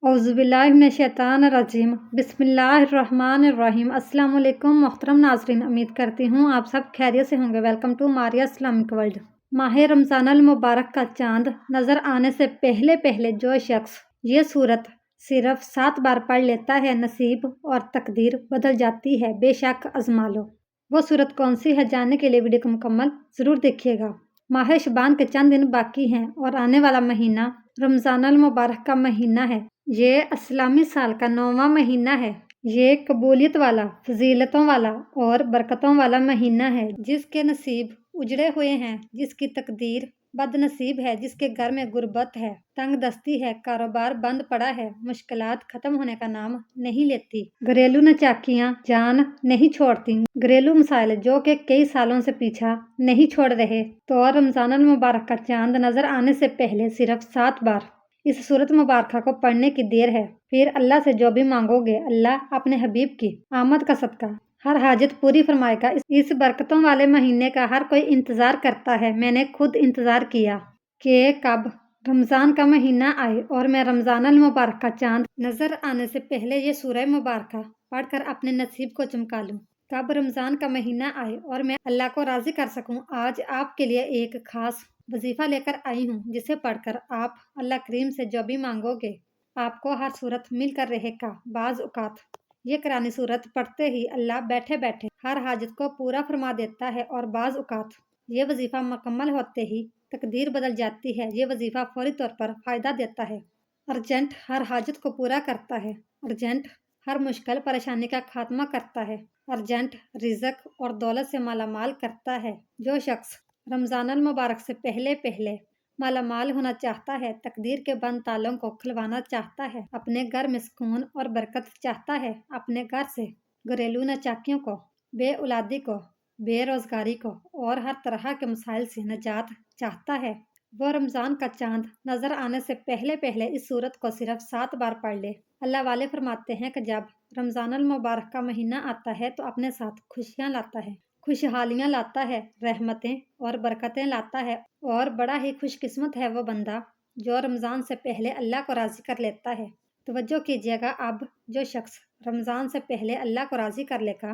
औज़ुबिल्लाहिमिनश्शैतानिर्रजीम बिस्मिल्लाहिर्रहमानिर्रहीम। अस्सलाम वालेकुम मोहतरम नाज़रीन, उम्मीद करती हूँ आप सब खैरियत से होंगे। Welcome to Maria Islamic world. माह रमज़ान अल मुबारक का चांद नज़र आने से पहले पहले जो शख्स ये सूरत सिर्फ 7 बार पढ़ लेता है, नसीब और तकदीर बदल जाती है। बेशक आज़मा लो। वो सूरत कौन सी है, जानने के लिए वीडियो को मुकम्मल ज़रूर देखिएगा। माह शबान के चंद दिन बाकी हैं और आने वाला महीना रमज़ान अल मुबारक का महीना है। ये इस्लामी साल का 9वां महीना है। ये कबूलियत वाला, फजीलतों वाला और बरकतों वाला महीना है। जिसके नसीब उजड़े हुए हैं, जिसकी तकदीर बदनसीब है, जिसके घर में गुर्बत है, तंग दस्ती है, कारोबार बंद पड़ा है, मुश्किलात खत्म होने का नाम नहीं लेती, घरेलू नचाकियां जान नहीं छोड़ती, घरेलू मसाइल जो कि कई सालों से पीछा नहीं छोड़ रहे, तो रमज़ान अल मुबारक का चांद नजर आने से पहले सिर्फ 7 बार इस सूरत मुबारक को पढ़ने की देर है। फिर अल्लाह से जो भी मांगोगे, अल्लाह अपने हबीब की आमद का सदका हर हाजत पूरी फरमाएगा। इस बरकतों वाले महीने का हर कोई इंतज़ार करता है। मैंने खुद इंतज़ार किया कि कब रमज़ान का महीना आए और मैं रमज़ान अल मुबारक का चांद नज़र आने से पहले ये सूरह मुबारक पढ़कर अपने नसीब को चमका लूँ। कब रमज़ान का महीना आए और मैं अल्लाह को राज़ी कर सकूँ। आज आपके लिए एक ख़ास वजीफ़ा लेकर आई हूँ, जिसे पढ़कर आप अल्लाह करीम से जो भी मांगोगे आपको हर सूरत मिल कर रहेगा। बाज़ औक़ात ये कुरानी सूरत पढ़ते ही अल्लाह बैठे बैठे हर हाजत को पूरा फरमा देता है और बाज़ औक़ात ये वजीफ़ा मुकम्मल होते ही तकदीर बदल जाती है। ये वजीफ़ा फौरी तौर पर फ़ायदा देता है, अर्जेंट हर हाजत को पूरा करता है, अर्जेंट हर मुश्किल परेशानी का खात्मा करता है, अर्जेंट रिज़्क़ और दौलत से मालामाल करता है। जो शख्स रमज़ान अल मुबारक से पहले पहले मालामाल होना चाहता है, तकदीर के बंद तालों को खुलवाना चाहता है, अपने घर में सुकून और बरकत चाहता है, अपने घर से घरेलू नचाकियों को, बेऔलादी को, बेरोज़गारी को और हर तरह के मसाइल से निजात चाहता है, वो रमज़ान का चांद नज़र आने से पहले पहले इस सूरत को सिर्फ 7 बार पढ़ ले। अल्लाह वाले फरमाते हैं कि जब रमज़ान अल मुबारक का महीना आता है तो अपने साथ खुशियाँ लाता है, खुशहालियाँ लाता है, रहमतें और बरकतें लाता है। और बड़ा ही खुशकिस्मत है वो बंदा जो रमज़ान से पहले अल्लाह को राज़ी कर लेता है। तवज्जो कीजिएगा, अब जो शख्स रमज़ान से पहले अल्लाह को राज़ी कर लेगा,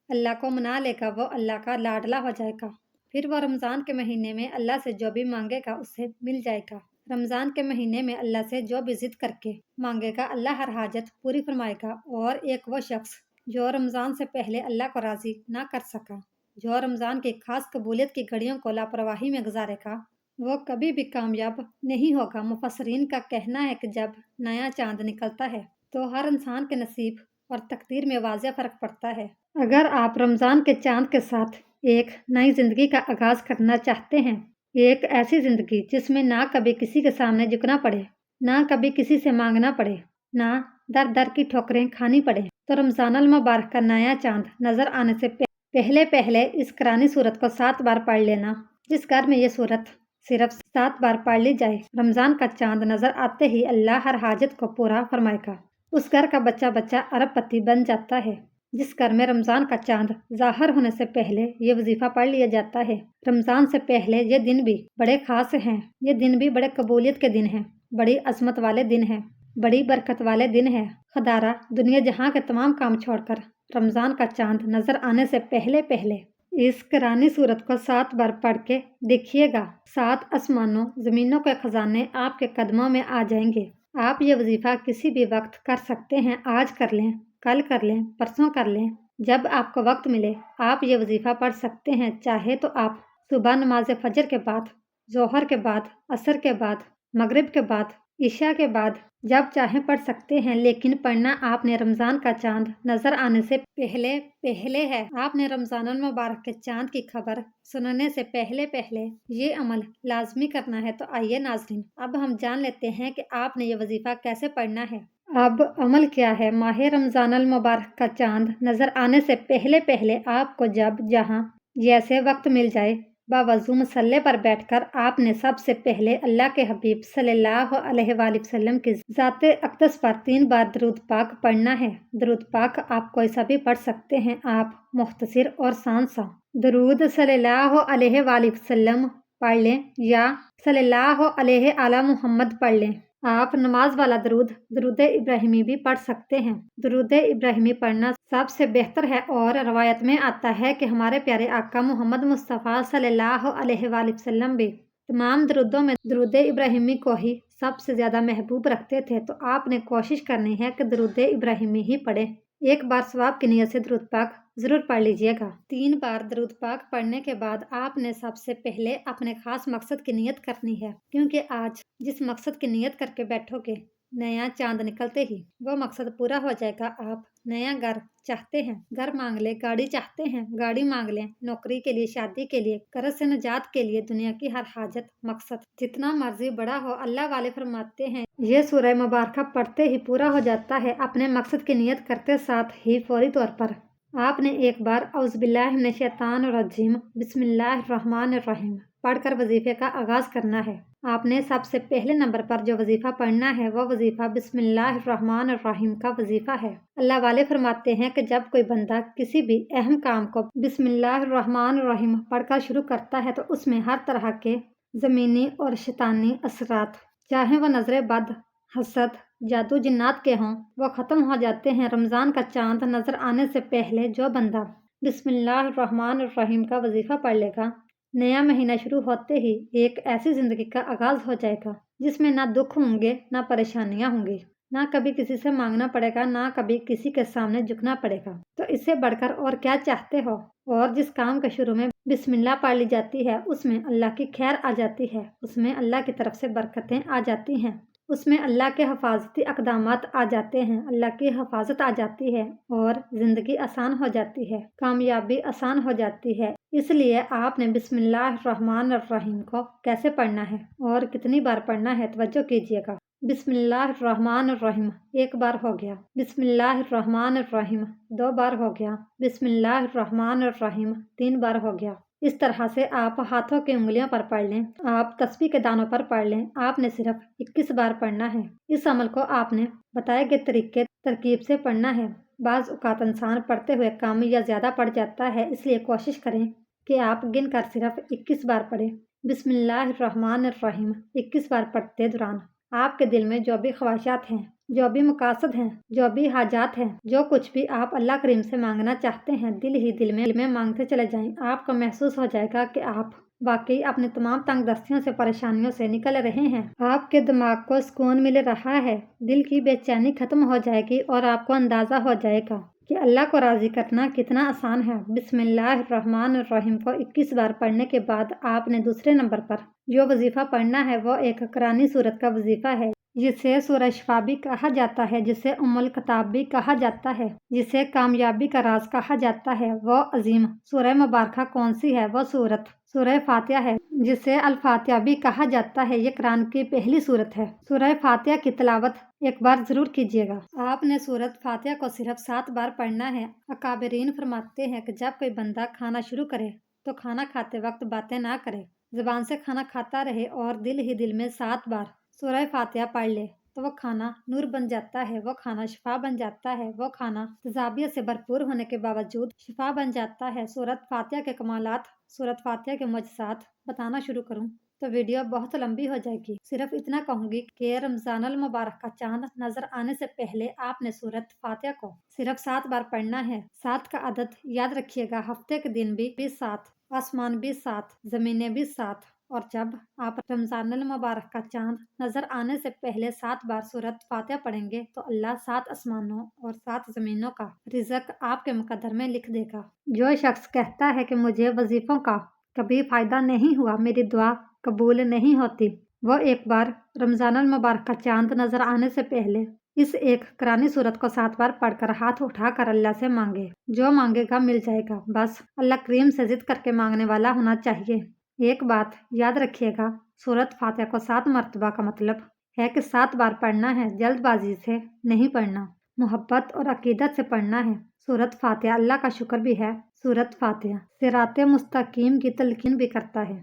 अल्लाह को मना लेगा, वो अल्लाह का लाडला हो जाएगा। फिर वो रमज़ान के महीने में अल्लाह से जो भी मांगेगा उसे मिल जाएगा। रमज़ान के महीने में अल्लाह से जो भी ज़िद करके मांगेगा, अल्लाह हर हाजत पूरी फरमाएगा। और एक वो शख्स जो रमज़ान से पहले अल्लाह को राज़ी ना कर सका, जो रमज़ान की खास कबूलियत की घड़ियों को लापरवाही में गुजारेगा, वो कभी भी कामयाब नहीं होगा। मुफस्सरीन का कहना है कि जब नया चांद निकलता है तो हर इंसान के नसीब और तकदीर में वाज़ेह फ़र्क पड़ता है। अगर आप रमज़ान के चांद के साथ एक नई ज़िंदगी का आगाज़ करना चाहते हैं, एक ऐसी ज़िंदगी जिसमें ना कभी किसी के सामने झुकना पड़े, ना कभी किसी से मांगना पड़े, ना दर दर की ठोकरें खानी पड़े, तो रमज़ान अल मुबारक का नया चांद नज़र आने से पहले पहले इस कुरानी सूरत को 7 बार पढ़ लेना। जिस घर में ये सूरत सिर्फ 7 बार पढ़ ली जाए, रमज़ान का चांद नज़र आते ही अल्लाह हर हाजत को पूरा फरमाएगा। उस घर का बच्चा बच्चा अरबपति बन जाता है। जिस घर में रमज़ान का चांद ज़ाहिर होने से पहले ये वजीफ़ा पढ़ लिया जाता है, रमज़ान से पहले ये दिन भी बड़े ख़ास हैं। ये दिन भी बड़े कबूलियत के दिन हैं, बड़ी अज़मत वाले दिन हैं, बड़ी बरकत वाले दिन हैं। खुदारा दुनिया जहाँ के तमाम काम छोड़कर रमज़ान का चांद नज़र आने से पहले पहले इस कुरानी सूरत को 7 बार पढ़ के देखिएगा। 7 आसमानों ज़मीनों के ख़जाने आपके कदमों में आ जाएंगे। आप ये वजीफ़ा किसी भी वक्त कर सकते हैं। आज कर लें, कल कर लें, परसों कर लें, जब आपको वक्त मिले आप ये वजीफ़ा पढ़ सकते हैं। चाहे तो आप सुबह नमाज फजर के बाद, ज़ोहर के बाद, असर के बाद, मगरिब के बाद, ईशा के बाद, जब चाहें पढ़ सकते हैं। लेकिन पढ़ना आपने रमज़ान का चांद नज़र आने से पहले पहले है। आपने रमज़ान अल मुबारक के चांद की खबर सुनने से पहले पहले ये अमल लाजमी करना है। तो आइए नाज़रीन, अब हम जान लेते हैं कि आपने ये वजीफ़ा कैसे पढ़ना है। अब अमल क्या है। माह रमज़ान अल मुबारक का चांद नज़र आने से पहले पहले आपको जब जहाँ जैसे वक्त मिल जाए, बावज़ू मसल्ले पर बैठकर आपने सबसे पहले अल्लाह के हबीब सल्लल्लाहु अलैहि वसल्लम की ज़ाते अक़दस पर 3 बार दरूद पाक पढ़ना है। दरूद पाक आप कोई सा भी पढ़ सकते हैं। आप मुख्तसर और सान सा दरूद सल्लल्लाहु अलैहि वसल्लम पढ़ लें या सल्लल्लाहु अलैहि अला मुहम्मद पढ़ लें। آپ نماز والا درود ابراہیمی بھی پڑھ سکتے ہیں۔ درود ابراہیمی پڑھنا سب سے بہتر ہے اور روایت میں آتا ہے کہ ہمارے پیارے آقا محمد مصطفیٰ صلی اللہ علیہ وآلہ وسلم بھی تمام درودوں میں درود ابراہیمی کو ہی سب سے زیادہ محبوب رکھتے تھے، تو آپ نے کوشش کرنی ہے کہ درود ابراہیمی ہی پڑھیں۔ ایک بار ثواب کی نیت سے درود پاک ضرور پڑھ لیجئے گا۔ 3 بار درود پاک پڑھنے کے بعد آپ نے سب سے پہلے اپنے خاص مقصد کی نیت کرنی ہے، کیونکہ آج جس مقصد کی نیت کر کے بیٹھو گے، نیا چاند نکلتے ہی وہ مقصد پورا ہو جائے گا۔ آپ نیا گھر چاہتے ہیں، گھر مانگ لیں، گاڑی چاہتے ہیں، گاڑی مانگ لیں، نوکری کے لیے، شادی کے لیے، قرض سے نجات کے لیے، دنیا کی ہر حاجت مقصد جتنا مرضی بڑا ہو، اللہ والے فرماتے ہیں یہ سورہ مبارکہ پڑھتے ہی پورا ہو جاتا ہے۔ اپنے مقصد کی نیت کرتے ساتھ ہی فوری طور پر آپ نے ایک بار اعوذ باللہ من الشیطان الرجیم بسم اللہ الرحمن الرحیم پڑھ کر وظیفے کا آغاز کرنا ہے۔ آپ نے سب سے پہلے نمبر پر جو وظیفہ پڑھنا ہے وہ وظیفہ بسم اللہ الرحمن الرحیم کا وظیفہ ہے۔ اللہ والے فرماتے ہیں کہ جب کوئی بندہ کسی بھی اہم کام کو بسم اللہ الرحمن الرحیم پڑھ کر شروع کرتا ہے تو اس میں ہر طرح کے زمینی اور شیطانی اثرات، چاہے وہ نظر بد، حسد، جادو جنات کے ہوں، وہ ختم ہو جاتے ہیں۔ رمضان کا چاند نظر آنے سے پہلے جو بندہ بسم اللہ الرحمن الرحیم کا وظیفہ پڑھ لے گا، نیا مہینہ شروع ہوتے ہی ایک ایسی زندگی کا آغاز ہو جائے گا جس میں نہ دکھ ہوں گے، نہ پریشانیاں ہوں گی، نہ کبھی کسی سے مانگنا پڑے گا، نہ کبھی کسی کے سامنے جھکنا پڑے گا۔ تو اس سے بڑھ کر اور کیا چاہتے ہو؟ اور جس کام کے شروع میں بسم اللہ پڑھ لی جاتی ہے اس میں اللہ کی خیر آ جاتی ہے، اس میں اللہ کی طرف سے برکتیں آ جاتی ہیں، اس میں اللہ کے حفاظتی اقدامات آ جاتے ہیں، اللہ کی حفاظت آ جاتی ہے اور زندگی آسان ہو جاتی ہے، کامیابی آسان ہو جاتی ہے۔ اس لیے آپ نے بسم اللہ الرحمن الرحیم کو کیسے پڑھنا ہے اور کتنی بار پڑھنا ہے توجہ کیجیے گا۔ بسم اللہ الرحمن الرحیم 1 بار ہو گیا، بسم اللہ الرحمن الرحیم 2 بار ہو گیا، بسم اللہ الرحمن الرحیم 3 بار ہو گیا۔ اس طرح سے آپ ہاتھوں کی انگلیوں پر پڑھ لیں، آپ تسبیح کے دانوں پر پڑھ لیں۔ آپ نے صرف 21 بار پڑھنا ہے۔ اس عمل کو آپ نے بتائے گئے طریقے ترکیب سے پڑھنا ہے۔ بعض اوقات انسان پڑھتے ہوئے کم یا زیادہ پڑھ جاتا ہے، اس لیے کوشش کریں کہ آپ گن کر صرف 21 بار پڑھیں۔ بسم اللہ الرحمن الرحیم 21 بار پڑھتے دوران آپ کے دل میں جو بھی خواہشات ہیں، جو بھی مقاصد ہیں، جو بھی حاجات ہیں، جو کچھ بھی آپ اللہ کریم سے مانگنا چاہتے ہیں، دل ہی دل میں مانگتے چلے جائیں۔ آپ کو محسوس ہو جائے گا کہ آپ واقعی اپنی تمام تنگ دستیوں سے، پریشانیوں سے نکل رہے ہیں۔ آپ کے دماغ کو سکون مل رہا ہے، دل کی بے چینی ختم ہو جائے گی اور آپ کو اندازہ ہو جائے گا کہ اللہ کو راضی کرنا کتنا آسان ہے۔ بسم اللہ الرحمن الرحیم کو 21 بار پڑھنے کے بعد آپ نے دوسرے نمبر پر جو وظیفہ پڑھنا ہے وہ ایک قرآنی سورت کا وظیفہ ہے، جسے سورہ شفا بھی کہا جاتا ہے، جسے ام الکتاب بھی کہا جاتا ہے، جسے کامیابی کا راز کہا جاتا ہے۔ وہ عظیم سورہ مبارکہ کون سی ہے؟ وہ سورہ فاتحہ ہے، جسے الفاتحہ بھی کہا جاتا ہے۔ یہ قرآن کی پہلی سورت ہے۔ سورہ فاتحہ کی تلاوت ایک بار ضرور کیجیے گا۔ آپ نے سورت فاتحہ کو صرف 7 بار پڑھنا ہے۔ اکابرین فرماتے ہیں کہ جب کوئی بندہ کھانا شروع کرے تو کھانا کھاتے وقت باتیں نہ کرے، زبان سے کھانا کھاتا رہے اور دل ہی دل میں 7 بار سورہ فاتحہ پڑھ لے تو وہ کھانا نور بن جاتا ہے، وہ کھانا شفا بن جاتا ہے، وہ کھانا تجابیت سے بھرپور ہونے کے باوجود شفا بن جاتا ہے۔ سورت فاتحہ کے کمالات، سورت فاتحہ کے معجزات بتانا شروع کروں تو ویڈیو بہت لمبی ہو جائے گی۔ صرف اتنا کہوں گی کہ رمضان المبارک کا چاند نظر آنے سے پہلے آپ نے سورت فاتحہ کو صرف 7 بار پڑھنا ہے۔ 7 کا عدد یاد رکھیے گا۔ ہفتے کے دن بھی 7، آسمان بھی 7، زمینیں بھی 7، اور جب آپ رمضان المبارک کا چاند نظر آنے سے پہلے 7 بار سورت فاتحہ پڑھیں گے تو اللہ 7 آسمانوں اور 7 زمینوں کا رزق آپ کے مقدر میں لکھ دے گا۔ جو شخص کہتا ہے کہ مجھے وظیفوں کا کبھی فائدہ نہیں ہوا، میری دعا قبول نہیں ہوتی، وہ ایک بار رمضان المبارک کا چاند نظر آنے سے پہلے اس ایک قرآنی سورت کو 7 بار پڑھ کر ہاتھ اٹھا کر اللہ سے مانگے۔ جو مانگے گا مل جائے گا، بس اللہ کریم سے ضد کر کے مانگنے والا ہونا چاہیے۔ ایک بات یاد رکھیے گا، سورت فاتحہ کو 7 مرتبہ کا مطلب ہے کہ 7 بار پڑھنا ہے، جلد بازی سے نہیں پڑھنا، محبت اور عقیدت سے پڑھنا ہے۔ سورت فاتحہ اللہ کا شکر بھی ہے۔ سورت فاتحہ صراط مستقیم کی تلقین بھی کرتا ہے۔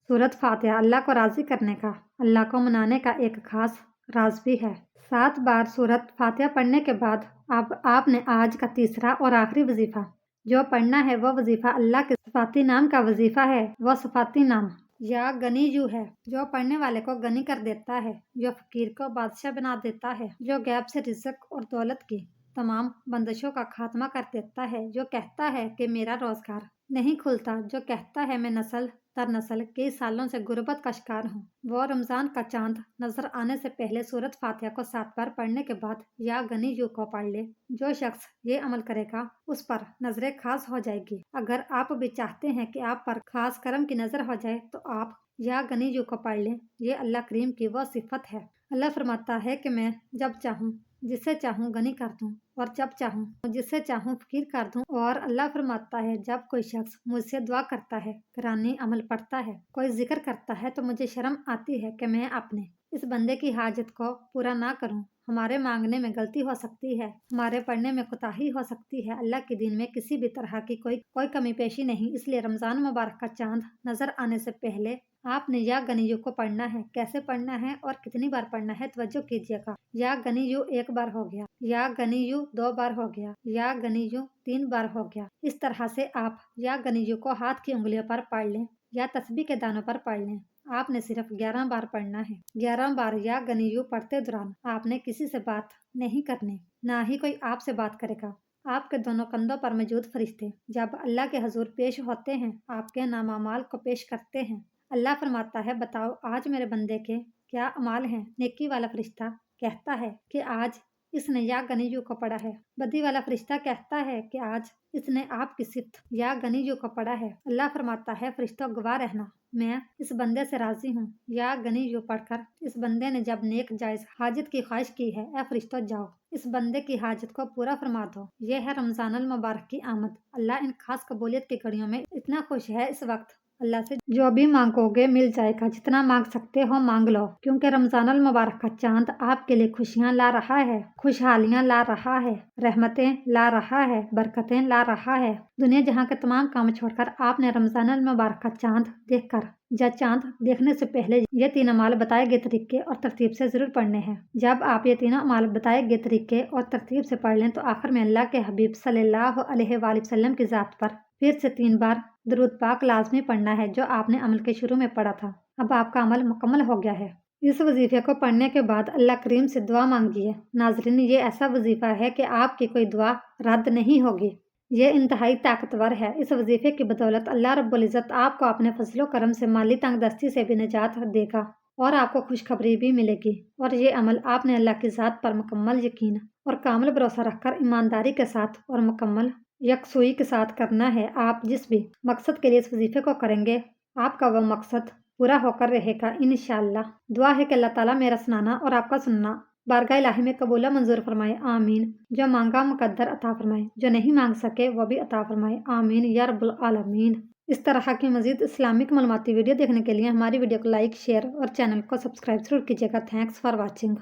سورت فاتحہ اللہ کو راضی کرنے کا، اللہ کو منانے کا ایک خاص راز بھی ہے۔ 7 بار سورت فاتحہ پڑھنے کے بعد اب آپ نے آج کا تیسرا اور آخری وظیفہ جو پڑھنا ہے وہ وظیفہ اللہ کے صفاتی نام کا وظیفہ ہے۔ وہ صفاتی نام या गनी यू है, जो पढ़ने वाले को गनी कर देता है, जो फकीर को बादशाह बना देता है, जो गैब से रिज़्क और दौलत की तमाम बंदिशों का खात्मा कर देता है, जो कहता है कि मेरा रोजगार नहीं खुलता, जो कहता है मैं नस्ल दर नस्ल कई सालों से गुर्बत का शिकार हूँ। वो रमज़ान का चांद नजर आने से पहले सूरत फातिहा को 7 बार पढ़ने के बाद या गनी यू को पढ़ ले। जो शख्स ये अमल करेगा उस पर नजर खास हो जाएगी। अगर आप भी चाहते हैं कि आप पर खास करम की नजर हो जाए तो आप या गनी यू को पढ़ लें। ये अल्लाह करीम की वो सिफत है। अल्लाह फरमाता है कि मैं जब चाहूँ जिसे चाहूँ गनी कर दूँ और जब चाहूँ जिसे चाहूँ फकीर कर दूँ। और अल्लाह फरमाता है जब कोई शख्स मुझसे दुआ करता है, कुरानी अमल पढ़ता है, कोई जिक्र करता है तो मुझे शर्म आती है कि मैं अपने इस बंदे की हाजत को पूरा ना करूं। हमारे मांगने में गलती हो सकती है, हमारे पढ़ने में कोताही हो सकती है। अल्लाह के दीन में किसी भी तरह की कोई कमी पेशी नहीं। इसलिए रमज़ान मुबारक का चांद नजर आने से पहले आपने या गनीयू को पढ़ना है। कैसे पढ़ना है और कितनी बार पढ़ना है, तवज्जो कीजिएगा। या गनीयू 1 बार हो गया, या गनीयू 2 बार हो गया, या गनीयू 3 बार हो गया। इस तरह से आप या गनीयू को हाथ की उंगलियों पर पढ़ लें या तस्बीह के दानों पर पढ़ लें। आपने सिर्फ 11 बार पढ़ना है। 11 बार या गनीयू पढ़ते दौरान आपने किसी से बात नहीं करनी, ना ही कोई आपसे बात करेगा। आपके दोनों कंधों पर मौजूद फरिश्ते जब अल्लाह के हजूर पेश होते हैं, आपके नामामाल को पेश करते हैं। अल्लाह फरमाता है, बताओ आज मेरे बंदे के क्या अमाल हैं। नेकी वाला फरिश्ता कहता है कि आज इसने या गनीयू को पढ़ा है। बदी वाला फरिश्ता कहता है कि आज इसने आपकी सिफ्त या गनीयू को पढ़ा है। अल्लाह फरमाता है, फरिश्तों गवाह रहना, मैं इस बंदे से राजी हूँ। या गनीयू पढ़कर इस बंदे ने जब नेक जायज हाजत की ख्वाहिश की है, ए फरिश्तों जाओ इस बंदे की हाजत को पूरा फरमा दो। यह है रमजानुल मुबारक की आमद। अल्लाह इन खास कबूलियत की घड़ियों में इतना खुश है। इस वक्त अल्लाह से जो भी मांगोगे मिल जाएगा। जितना मांग सकते हो मांग लो, क्योंकि रमजानुल मुबारक का चांद आपके लिए खुशियाँ ला रहा है, खुशहालियाँ ला रहा है, रहमतें ला रहा है, बरकतें ला रहा है। दुनिया जहाँ के तमाम काम छोड़कर आपने रमजानुल मुबारक का चांद देखकर या चांद देखने से पहले ये 3 अमाल बताए गए तरीके और तरतीब से जरूर पढ़ने हैं। जब आप ये तीनों अमाल बताए गए तरीके और तरतीब से पढ़ लें तो आखिर में अल्लाह के हबीब सल्लल्लाहु अलैहि वसल्लम की ज़ात पर फिर से 3 बार दरूद पाक लाजमी पढ़ना है, जो आपने अमल के शुरू में पढ़ा था। अब आपका अमल मुकम्मल हो गया है। इस वजीफे को पढ़ने के बाद अल्लाह करीम से दुआ मांगिए। नाजरीन, ये ऐसा वजीफा है कि आपकी कोई दुआ रद्द नहीं होगी। ये इंतहाई ताकतवर है। इस वजीफे की बदौलत अल्लाह रब्बुल इज़्ज़त आपको अपने फजलो करम से माली तंगदस्ती से भी निजात देगा और आपको खुशखबरी भी मिलेगी। और ये अमल आपने अल्लाह की ज़ात पर मुकम्मल यकीन और कामिल भरोसा रखकर ईमानदारी के साथ और मुकम्मल यकसुई के साथ करना है। आप जिस भी मकसद के लिए इस वजीफे को करेंगे, आपका वह मकसद पूरा होकर रहेगा इंशाअल्लाह। दुआ है कि अल्लाह ताला मेरा सुनाना और आपका सुनना बारगाह इलाही में कबूला मंजूर फरमाए, आमीन। जो मांगा मुकद्दर अता फरमाए, जो नहीं मांग सके वो भी अता फरमाए, आमीन या रब्बुल आलमीन। इस तरह की मजीद इस्लामिक मालूमाती वीडियो देखने के लिए हमारी वीडियो को लाइक, शेयर और चैनल को सब्सक्राइब जरूर कीजिएगा। Thanks for watching.